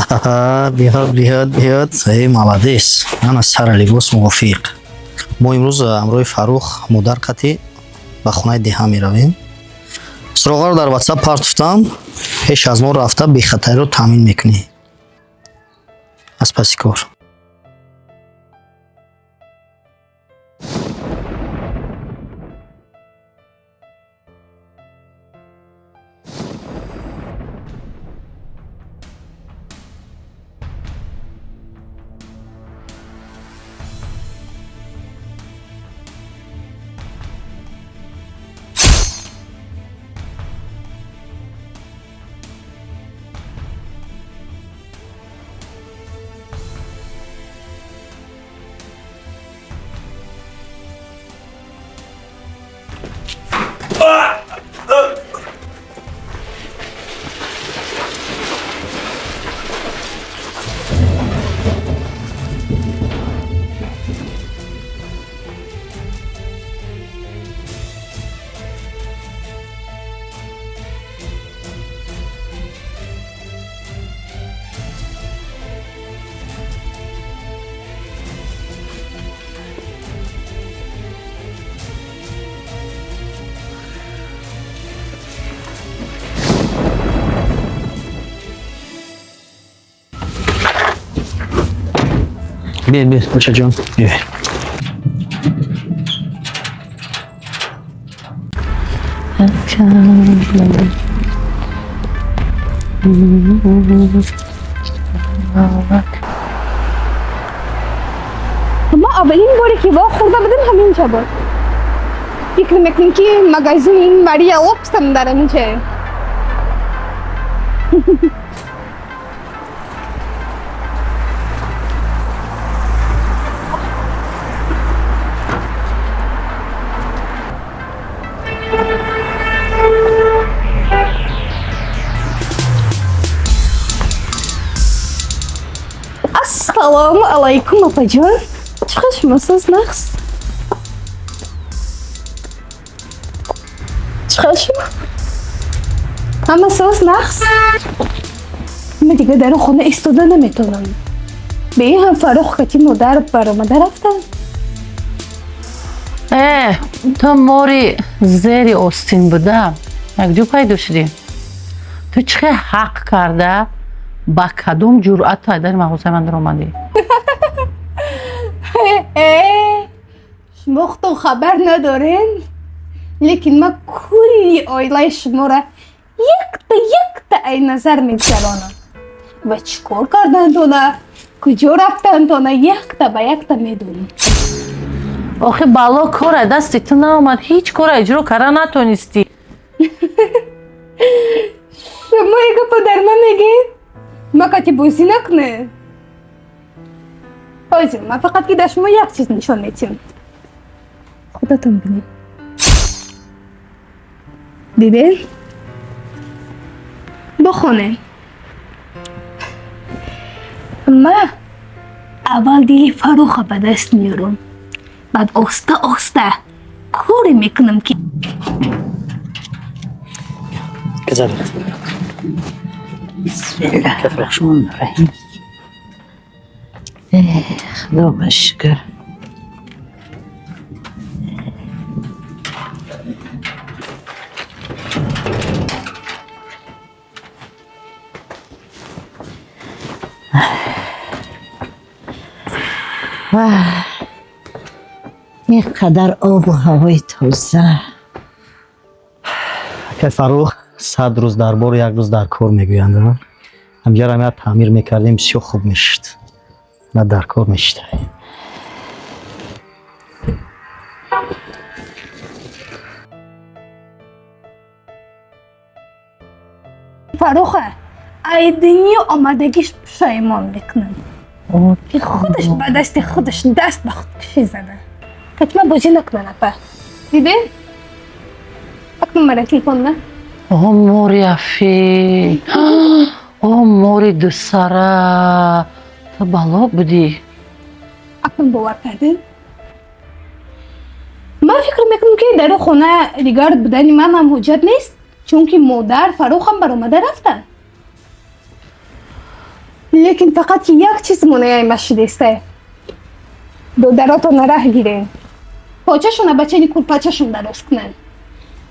بیاد молодец. Ана сара либос мувофиқ. мо имрӯз ҳамроҳи Фарух модар қати ба хонаи деҳа меравем. суроғаро дар WhatsApp партофтам. пеш аз мо рафта бехатариро таъмин мекунӣ. аз паси кор. بیر باشه جان بیر. ما اولین باری که با خورده بودیم همینجا بود. فکر میکنم که مغازین ماریا اوپس هم در اینجا. Assalomu alaykum opajon. Chiqishmisiz naqs? Chiqishmi? Hammasiz naqs? من دیگه در خونه ایستاده نمیتونم. به این هم فاروق که مادر برآمده رفتن. تو موری زیری آستین بودم. یک جو پیدا شدیم. تو چه حق کرده؟ با کدوم جرأت تا در مغازه من در اومدی؟ شما خودتون خبر ندارین؟ لیکن من کلی آیلای شما را یک تا ای نظر میگذرانم و چیکار کردن تو نه؟ کجا رفتن تو نه؟ یک تا میدونم. آخه بالا کار دستی تو نامد، هیچ کار اجرا کردن نتونستی. شما ایگه پدر من میگید؟ ما کتی بوزی نکنه. بازی من فقط که در شما یک چیز نشان میتیم. خودتون بینید. دیدین؟ بخونه. ما اول دیلی فاروخ به دست میارم. بعد آسته کاری میکنم که گذارید. بسم الله الرحمن الرحیم. خدا شکر. اینقدر آب و هوای تازه. که فاروق 100 روز در بار 1 روز در کار میگویند. همجا را ما تعمیر میکردیم بسیار خوب میشد. نه در کار میشد. فاروق ای دنیا آمدگیش پشیمان میکنم که خودش به دست خودش دست به خودکشی زده. حتما بازی نکنه اپا. دیدین؟ اکنون مرا تلفن نه؟ موری افی. موری دو سره. تو بالا بودی. اکنون باور کردین؟ من فکر میکنم که در خونه دیگر بودن من هم حجت نیست، چون که مادر فاروق هم برآمده رفتن. لیکن فقط که یک چیز مانعی مشیدسته دودراتو نره گیرین پاچه‌شون بچه کلپچه‌شون درست کنن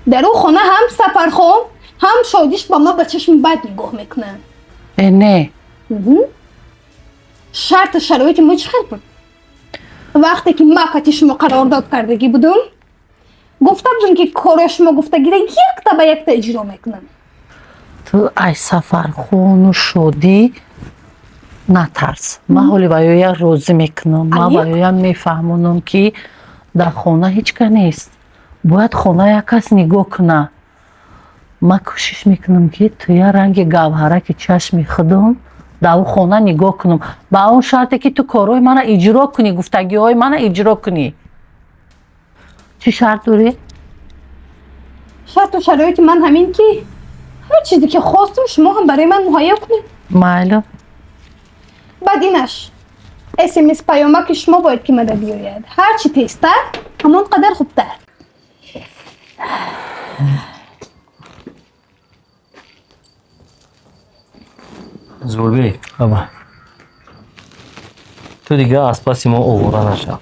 در اون خانه هم سفرخون هم شادیش با ما بچه‌شون بد نگاه میکنن نه شرط و شرایط ما چه بود وقتی که ما کتیش ما قرارداد کردگی بودم گفته بودم که کارش ما گفته گیره یک تا به یک تا اجرا میکنم تو ای سفرخون و شادی نترس من حالی باید روزی میکنم من باید میفهمونم که در خانه هیچ که نیست باید خانه یک کس نگاه کنه من کوشش میکنم که توی رنگ گوهره که چشم خودم در اون خانه نگاه کنم با اون شرطی که تو کارهای من اجرا کنی گفتگی های من اجرا کنی چی شرط داری؟ شرط و شرایط من همین که هر چیزی که خواستم شما هم برای من مهیا کنید معلوم بعد اینش SMS پیامک شما باید که مده بیاید هر چی تیزتر همون قدر خوبتر زوربی بابا تو دیگه از پسی ما اوورا نشو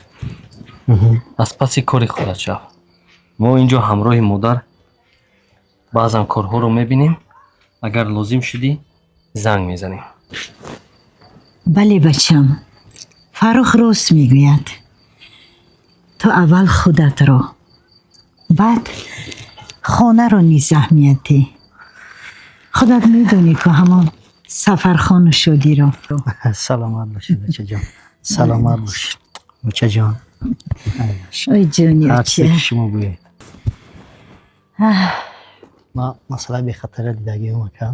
از پسی کاری خودت شو ما اینجا همراه مادر بعضا کارها رو میبینیم اگر لازم شدی زنگ میزنیم بله بچم فاروق راست میگوید تو اول خودت رو بعد خانه رو نیز اهمیتی خودت میدونی که همون سفرخان شدی رو سلامت باشید بچه جان سلامت باشید بچه جان ای جونی هر چیزی که اچه شما بگید ما مسئله به خطر دیدگی هم که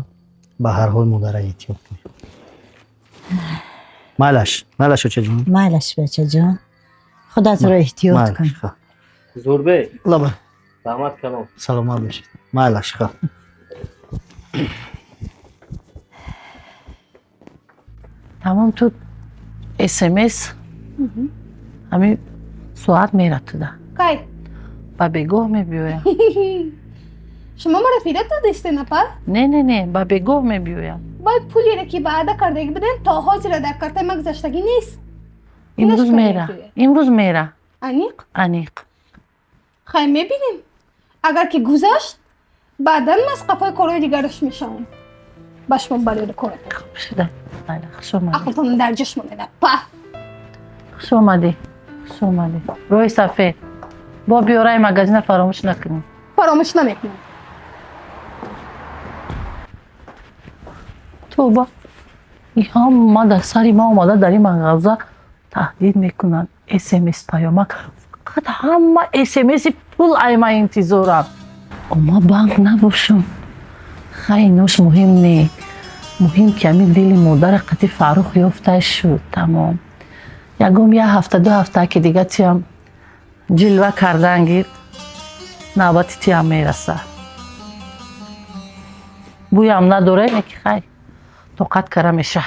به هر حال مادر احتیاط کنیم مالش بچه جان مالش بچه جان خودت رو احتیاط کن زوربی لبا زحمت کلام سلامت باشید مالش خواه تمام تو SMS همین ساعت میره تو ده کای با بگاه میبیویم شما ما رفیقت داشته نپا نه با بگاه میبیویم باید پولی را که بعدا کردگی بدین تا حاضر در کرته مگذشتگی نیست امروز میره انیق خیلی میبینیم اگر که گذشت بعدا از قفای کارهای دیگرش میشم باش من بلی رو کنم خوب شده خوش اومدی عقلتون در جشم میده خوش اومدی روی صفحه با بیارای مگزین فراموش نکنیم فراموش نمیکنم تو با این هم ما در سری ما اومده در این مغازه تهدید میکنن SMS پیامک فقط همه SMS پول ایما انتظارم اما بانک نباشم خیلی نوش مهم نه مهم که همین دل مادر قطعی فاروق یافته شد تمام یکم یه هفته دو هفته که دیگه تیم جلوه کردن گیر نوبتی تیم میرسه بوی هم نداره اینه که خیلی طاقت کرده میشه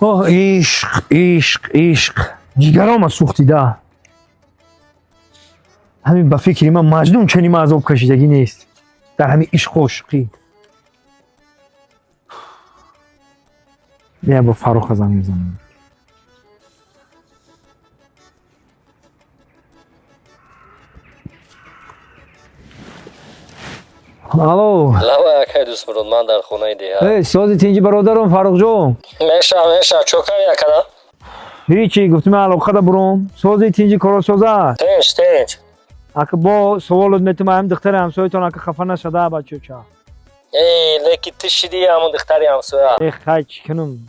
اوه عشق جگرام سوختیده همین به فکری من مجنون چنین عذاب کشیدگی نیست در همین عشق و عشقی بیا با فاروق زنگ میزنم الو لوا که دوست برود من در خونه دیگه ای سازی تینجی برادرم فاروق جون میشه چوکر یکده هیچی گفتم علاقه دا بروم سازی تینجی کارو سازه تینج اگه با سوالت میتونم هم دختر همسایتون اگه خفه نشده بچه چه ای لیکی تو شدی همون دختری همسویه ای خیلی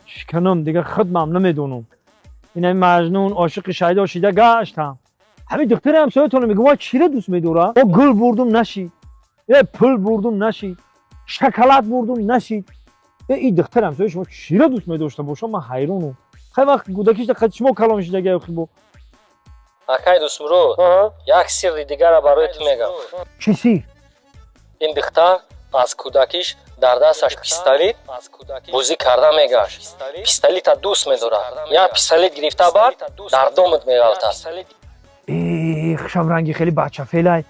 چکنم دیگه خودم نمیدونم این مجنون عاشق شهید شیده گشتم همین دختر همسایتون میگه وا چی رو دوست میداره با گل بردم نشید پول بردم نشید شکلات بردم نشید این دختر همسایه شما چی رو دوست میداشته باشم من حیرانم خیلی وقت کودکیش در چشمو کلامش دیگه خیلی акай дӯстмурод як сирри дигарро барои ту мегӯям. چی سیر؟ ин духтар аз кӯдакиш дар дасташ пистолет бозӣ карда мегашт. Пистолета дӯст медорад. як пистолет гирифта бар дар домат меғалтад. خشم رنگی خیلی بچه فعلا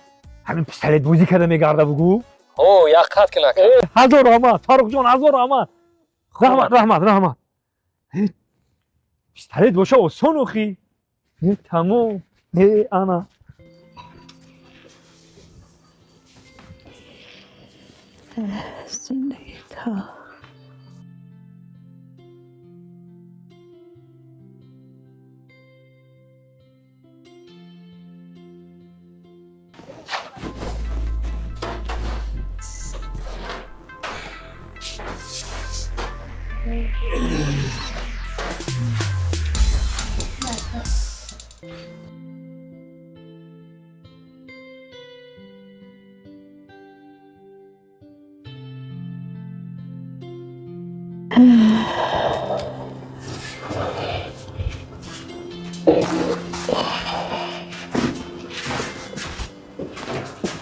همین پستلت بوزی کرده میگرده بگو о як қат ки накард. هزار رحمت فاروق جان هزار رحمت رحمت پستلت باشه آسان اخی تمام انا زندگی تا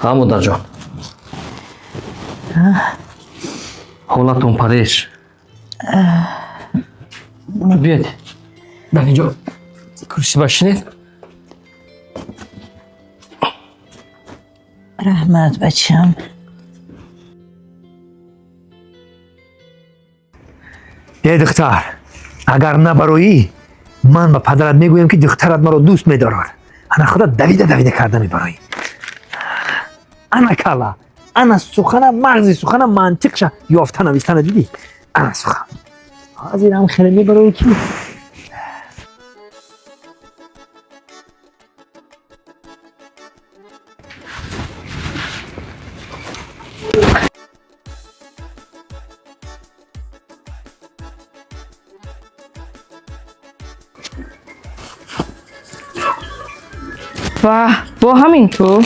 ҳа модарҷон ҳолатон пареш биед дар инҷо курсӣ башинед. رحمت بچم دختر اگر نبرویی من با پدرت میگویم که دخترت مرا دوست میدارد انا خدا دویده کرده میبرایی انا کلا انا سخن مغزی سخن منطقش یافتن نویستن دیدی انا سخن از این هم خیلی میبرایی که و با همین تو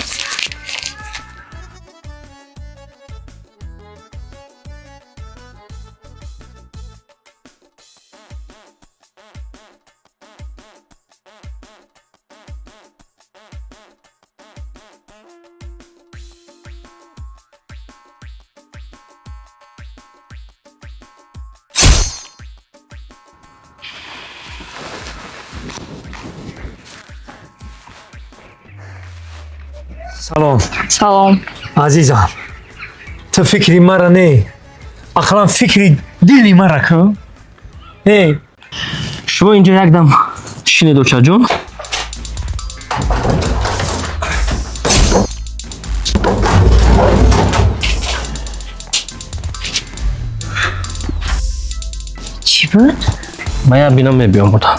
سلام عزیزم تو فکری مرا نه اقلا فکری دلی مرا کن шумо инҷо якдам шинед очаҷон. چی بود؟ ман як бино мебиёмудам.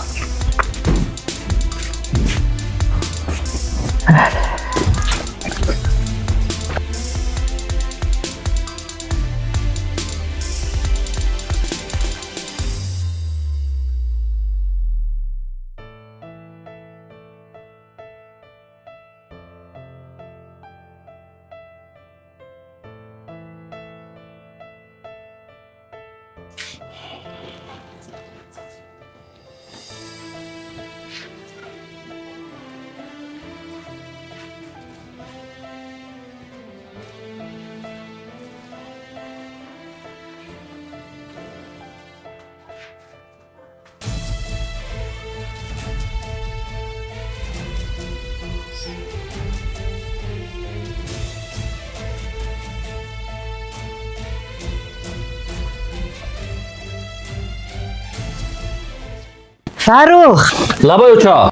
فاروق лабай оча.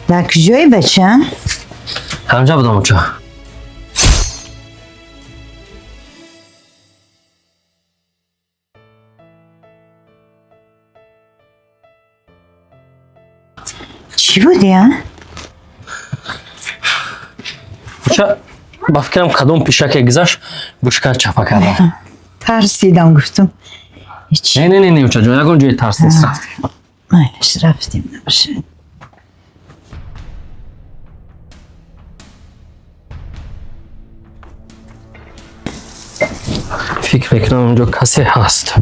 در کجایی بچم؟ ҳамҷа будам оча. چی بودی ها؟ оча ба фикрам кадом пешаке гузашт бушкар чапа кардам. ترسیدم گفتم هیچ не оча ҷон ягон ҷои тарс нест. مایلش رفتیم نباشه فکر میکنم اونجا کسی هست.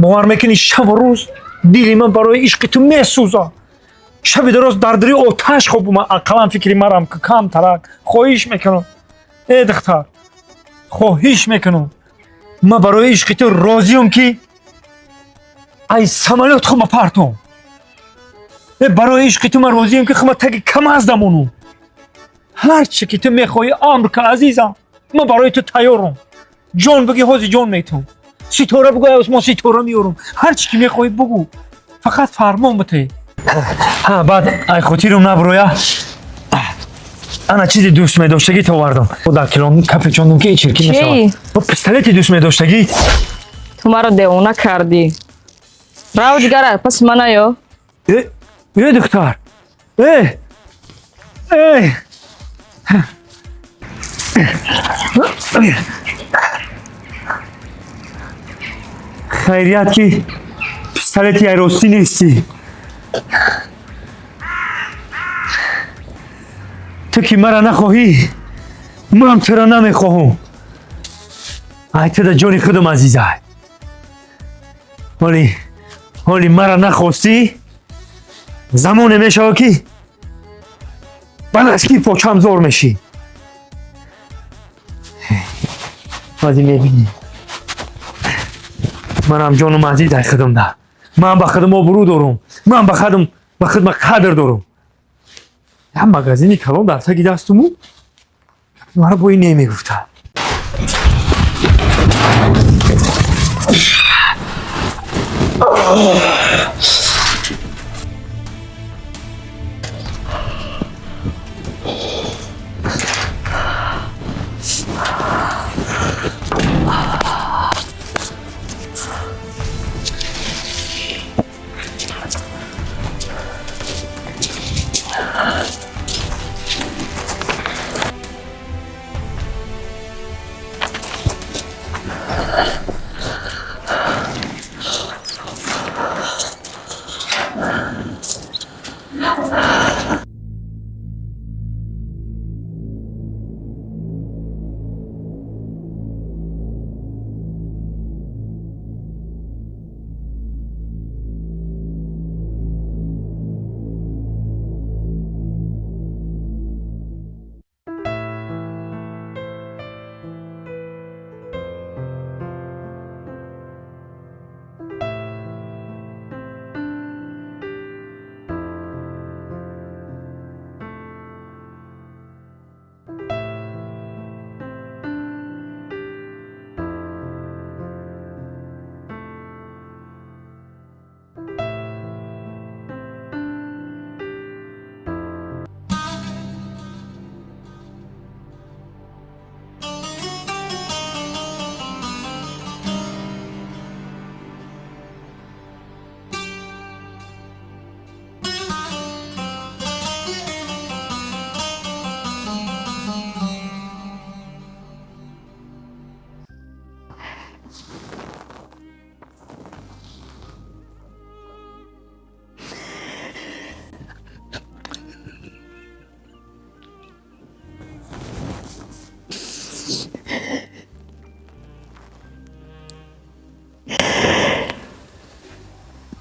باور میکنی شب و روز دلی من برای عشق تو میسوزه. شب دراز در دری آتش خوابم، عقلم فکری مرم که کم ترک. خواهش میکنم ای دختر، خواهش میکنم، من برای عشق تو راضیم که ای سمالات خود پرتم. برای عشق تو من راضیم که خود تگ کم از دمونم. هر چی که تو میخوای امر که عزیزم، من برای تو تیارم. جان بگی حاضر جان میتونم، ستاره بگو اسمان ستاره میارم. هر چی که میخوای بگو، فقط فرمان بده. بعد ای خاطرم نبرویا، انا چیزی دوست می‌داشتگی تو آوردم. در کلام کف چاندم که چرکی نشود. با پستلت دوست می‌داشتگی. تو مرا دیوانه کردی. راو دیگر پس من آیا؟ ای دختر، ای خیریت که پستلتی ای راستی نیستی. تو که مرا نخواهی، من تو را نمیخواهم. ای تو در جان خودم عزیزه، ولی مرا نخواستی. زمان میشه که بلسکی پاچم زور میشی. بازی میبینی منم جانم عزیز ای خودم ده. من به خودم آبرو دارم، من به خودم قدر دارم. هم مغازینی کلام در تگی دستمو مرا با این نمیگفته.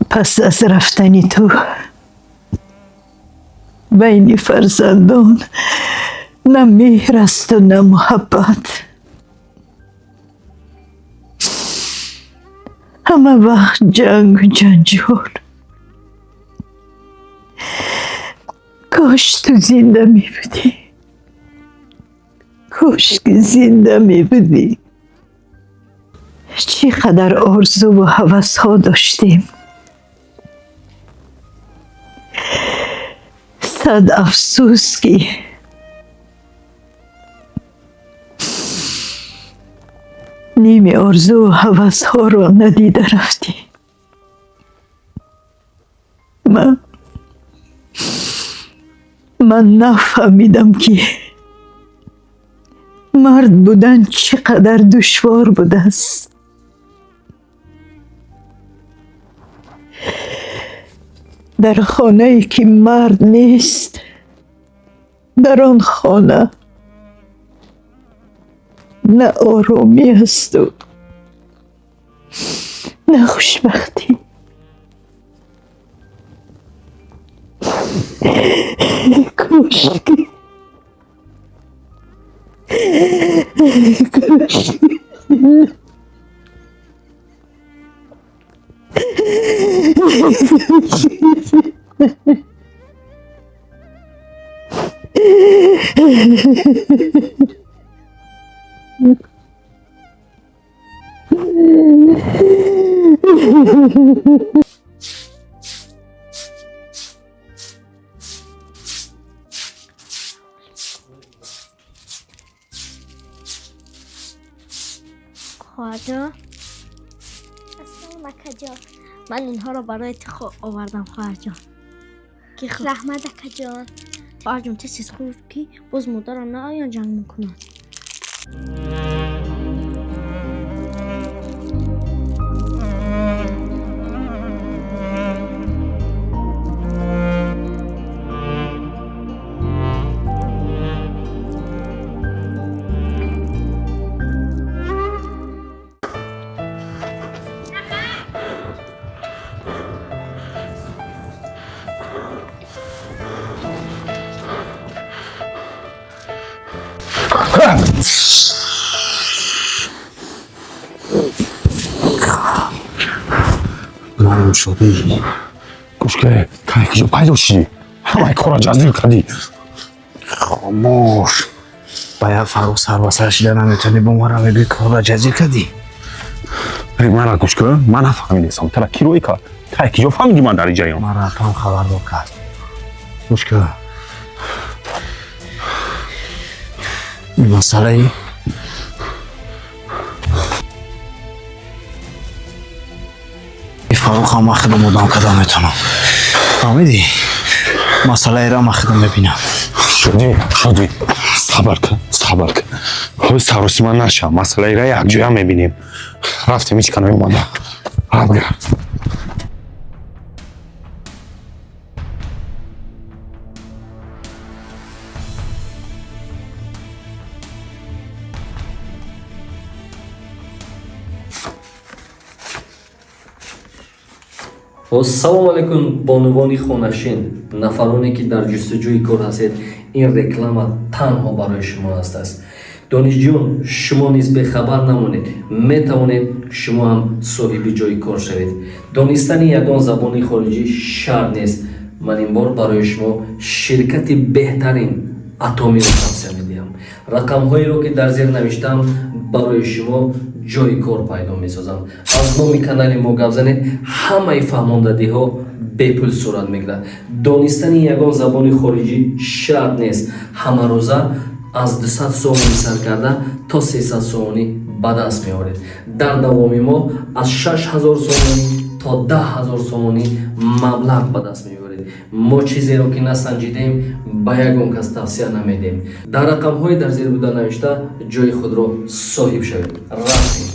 پس از رفتنی تو بین فرزندان نه مهر است و نه محبت. همه وقت جنگ و جنجال. کاش تو زنده می بودی، کاش که زنده می بودی. چقدر آرزو و هوس ها داشتیم. صد افسوس که نیم آرزو و هوس ها را ندیده رفتی. من نفهمیدم که مرد بودن چقدر دشوار بوده است. در خانه ای که مرد نیست، در آن خانه نه آرامی است و نه خوشبختی. کاشکی خواهرجان اصلا مکه جان، من اینها رو برای آوردم خواهرجان. که رحمت اکه جان. خواهرجان تسیز خوب که باز مادرم نه آیان جنگ میکنن. معلوم شدی گوشکه که پیدا شدی همه کارا جزدیر کردی. خاموش باید فروخ سر و سر شده نمیتونی با ما رو بگی کارا جزدیر کردی. من را گوشکه من نفهمیدم ترا کی روی کار که فهمیدی من در اینجا من را هم خبر رو کرد. گوشکه این مسئله ای فاروق هم خودم مدام کدام میتونم. فهمیدی؟ مسئله ای را من خودم ببینم. شدی صبر کن خب سروسی من نشم. مسئله ای را یک جوی هم میبینیم. رفتیم هیچ کنم اومده. برگرد. ассалому алайкум бонувони хонашин, нафароне ки дар ҷустуҷӯи кор ҳастед. ин реклама танҳо барои шумо ҳастааст. донишҷӯён, шумо низ бехабар намонед, метавонед шумо ҳам соҳиби ҷойи кор шавед. донистани ягон забони хориҷӣ шарт нест. ман ин бор барои шумо ширкати беҳтарин атомиро тавсия медиҳам. рақамҳоеро ки дар зер навиштам барои шумо ҷойи кор пайдо месозам. аз номи канали мо гап занед, ҳамаи фаҳмондадиҳо бепул сурат мегирад. донистани ягон забони хориҷӣ шарт нест. ҳамарӯза аз 200 сомонӣ сар карда то 300 сомонӣ ба даст меоред. дар давоми мо аз 6000 сомонӣ то 10000 сомонӣ маблағ ба даст меоред. мо чизеро ки насанҷидем ба ягон кас тавсия намедем. дар рақамҳои дар зер буда навишта ҷои худро соҳиб шавед. рафтем.